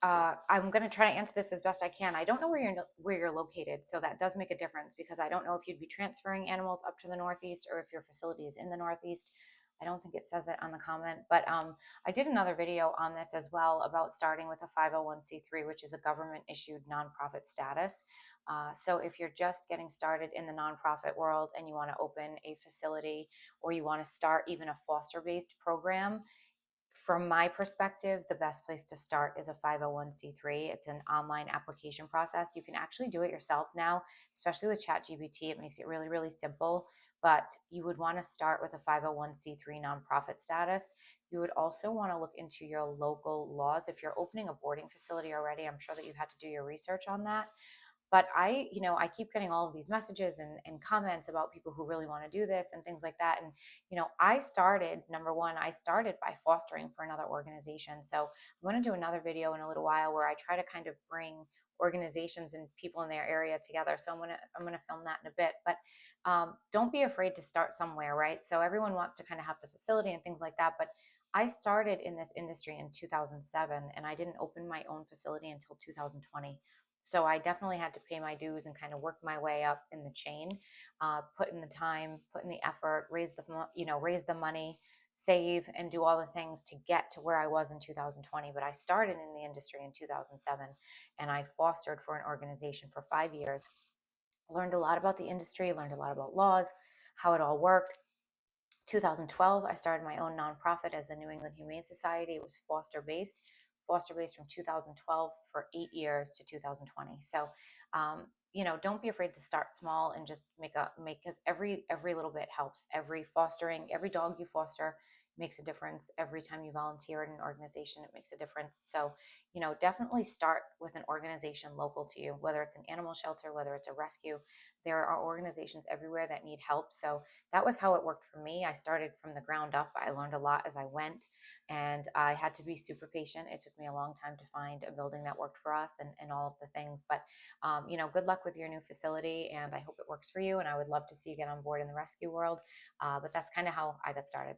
I'm going to try to answer this as best I can. I don't know where you're located, so that does make a difference because I don't know if you'd be transferring animals up to the Northeast or if your facility is in the Northeast. I don't think it says it on the comment, but I did another video on this as well about starting with a 501c3, which is a government issued nonprofit status. So if you're just getting started in the nonprofit world and you want to open a facility or you want to start even a foster based program, from my perspective, the best place to start is a 501c3. It's an online application process. You can actually do it yourself now, especially with ChatGPT. It makes it really, really simple. But you would want to start with a 501c3 nonprofit status. You would also want to look into your local laws. If you're opening a boarding facility already, I'm sure that you've had to do your research on that. But I keep getting all of these messages and comments about people who really want to do this and things like that. And I started, number one, I started by fostering for another organization. So I'm going to do another video in a little while where I try to kind of bring organizations and people in their area together. So I'm gonna film that in a bit. But don't be afraid to start somewhere, right? So everyone wants to kind of have the facility and things like that, but I started in this industry in 2007 and I didn't open my own facility until 2020. So I definitely had to pay my dues and kind of work my way up in the chain, put in the time, put in the effort, raise the money, save, and do all the things to get to where I was in 2020. But I started in the industry in 2007, and I fostered for an organization for 5 years. Learned a lot about the industry, learned a lot about laws, how it all worked. 2012, I started my own nonprofit as the New England Humane Society. It was foster based from 2012 for 8 years to 2020. So, don't be afraid to start small and just make because every little bit helps. Every dog you foster makes a difference. Every time you volunteer at an organization, it makes a difference. So, definitely start with an organization local to you, whether it's an animal shelter, whether it's a rescue. There are organizations everywhere that need help. So that was how it worked for me. I started from the ground up. I learned a lot as I went, and I had to be super patient. It took me a long time to find a building that worked for us and all of the things. But, good luck with your new facility, and I hope it works for you. And I would love to see you get on board in the rescue world. But that's kind of how I got started.